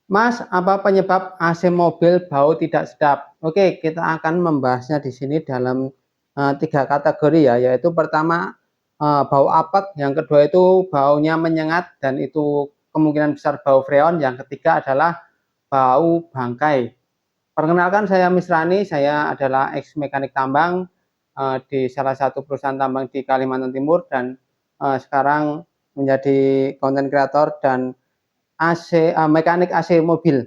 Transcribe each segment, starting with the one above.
Mas, apa penyebab AC mobil bau tidak sedap? Oke, kita akan membahasnya di sini dalam 3 kategori ya, yaitu pertama bau apek, yang kedua itu baunya menyengat dan itu kemungkinan besar bau freon, yang ketiga adalah bau bangkai. Perkenalkan saya Misrani, saya adalah ex mekanik tambang di salah satu perusahaan tambang di Kalimantan Timur dan sekarang menjadi konten kreator dan mekanik AC mobil.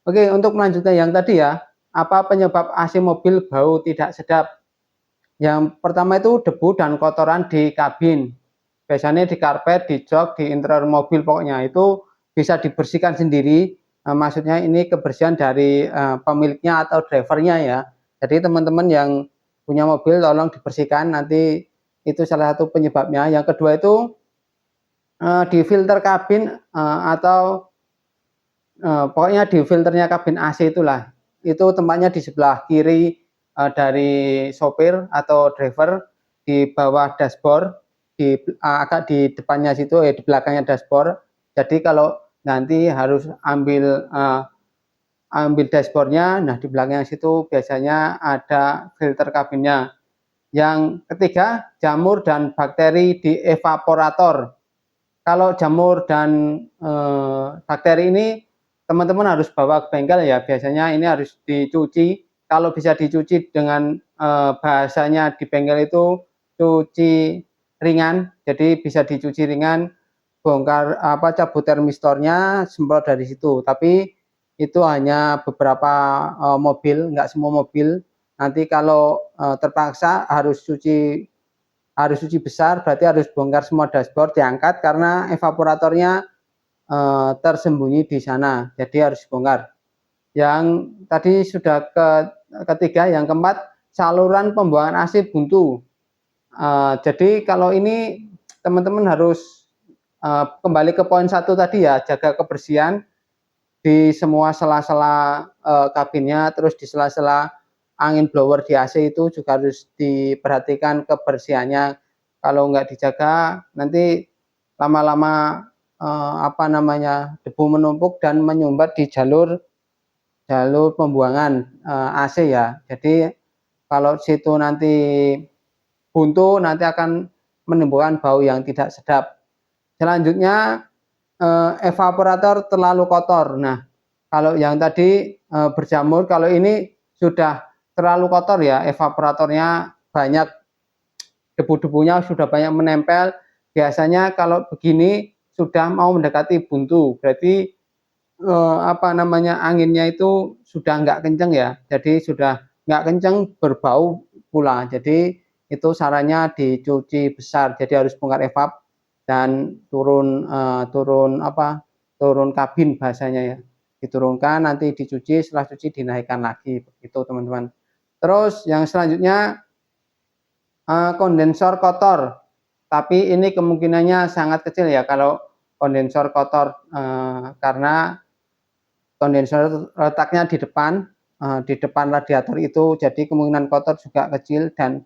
Oke, untuk melanjutkan yang tadi ya, apa penyebab AC mobil bau tidak sedap? Yang pertama itu debu dan kotoran di kabin. Biasanya di karpet, di jok, di interior mobil pokoknya itu bisa dibersihkan sendiri. Maksudnya ini kebersihan dari pemiliknya atau drivernya ya. Jadi teman-teman yang punya mobil tolong dibersihkan, nanti itu salah satu penyebabnya. Yang kedua itu di filter kabin atau pokoknya di filternya kabin AC itulah. Itu tempatnya di sebelah kiri dari sopir atau driver, di bawah dashboard, agak di depannya situ di belakangnya dashboard. Jadi kalau nanti harus ambil dashboardnya, nah di belakangnya situ biasanya ada filter kabinnya. Yang ketiga, jamur dan bakteri di evaporator. Kalau jamur dan bakteri ini teman-teman harus bawa ke bengkel ya, biasanya ini harus dicuci. Kalau bisa dicuci dengan bahasanya di bengkel itu cuci ringan, jadi bisa dicuci ringan, bongkar cabut termistornya, semprot dari situ. Tapi itu hanya beberapa mobil, nggak semua mobil. Nanti kalau terpaksa harus cuci besar, berarti harus bongkar semua dashboard, diangkat karena evaporatornya tersembunyi di sana, jadi harus bongkar. Yang tadi sudah ketiga, yang keempat, saluran pembuangan AC buntu. Jadi kalau ini teman-teman harus kembali ke poin satu tadi ya, jaga kebersihan di semua sela-sela kabinnya, terus di sela-sela angin blower di AC itu juga harus diperhatikan kebersihannya. Kalau nggak dijaga, nanti lama-lama debu menumpuk dan menyumbat di jalur jalur pembuangan AC ya. Jadi kalau situ nanti buntu, nanti akan menimbulkan bau yang tidak sedap. Selanjutnya evaporator terlalu kotor. Nah, kalau yang tadi berjamur, kalau ini sudah terlalu kotor ya, evaporatornya banyak debu-debunya, sudah banyak menempel. Biasanya kalau begini sudah mau mendekati buntu, berarti anginnya itu sudah nggak kenceng ya, jadi sudah nggak kenceng, berbau pula. Jadi itu sarannya dicuci besar, jadi harus bongkar evap dan turun kabin bahasanya ya, diturunkan, nanti dicuci, setelah cuci dinaikkan lagi, begitu teman-teman. Terus yang selanjutnya kondensor kotor, tapi ini kemungkinannya sangat kecil ya kalau kondensor kotor, karena kondensor letaknya di depan radiator itu, jadi kemungkinan kotor juga kecil dan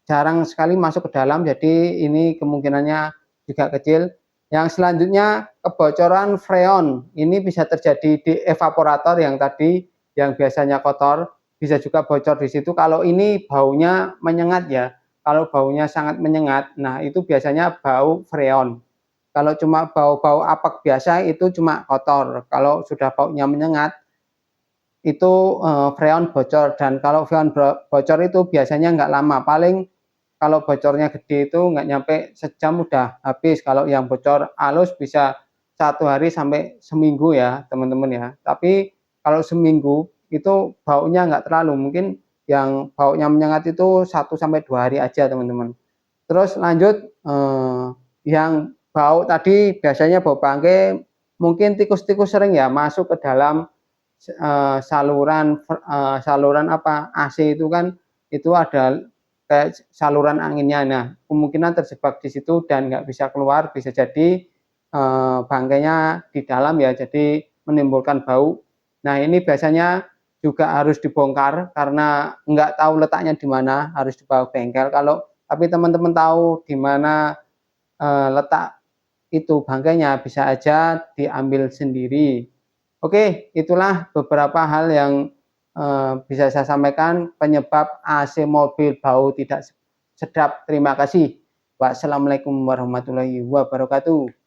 jarang sekali masuk ke dalam, jadi ini kemungkinannya juga kecil. Yang selanjutnya kebocoran freon, ini bisa terjadi di evaporator yang tadi, yang biasanya kotor, bisa juga bocor di situ. Kalau ini baunya menyengat ya, kalau baunya sangat menyengat, nah itu biasanya bau freon. Kalau cuma bau-bau apek biasa itu cuma kotor. Kalau sudah baunya menyengat itu freon bocor, dan kalau freon bocor itu biasanya nggak lama, paling kalau bocornya gede itu nggak nyampe sejam udah habis. Kalau yang bocor halus bisa 1 hari sampai seminggu ya teman-teman ya. Tapi kalau seminggu itu baunya nggak terlalu, mungkin yang baunya menyengat itu 1 sampai 2 hari aja teman-teman. Terus lanjut yang bau tadi biasanya bau bangkai, mungkin tikus-tikus sering ya masuk ke dalam saluran AC itu kan, itu ada kayak saluran anginnya. Nah, kemungkinan terjebak di situ dan nggak bisa keluar, bisa jadi bangkainya di dalam ya, jadi menimbulkan bau. Nah, ini biasanya juga harus dibongkar karena nggak tahu letaknya di mana, harus dibawa ke bengkel. Kalau tapi teman-teman tahu di mana letak itu bangkainya, bisa aja diambil sendiri. Oke, itulah beberapa hal yang bisa saya sampaikan penyebab AC mobil bau tidak sedap. Terima kasih. Wassalamualaikum warahmatullahi wabarakatuh.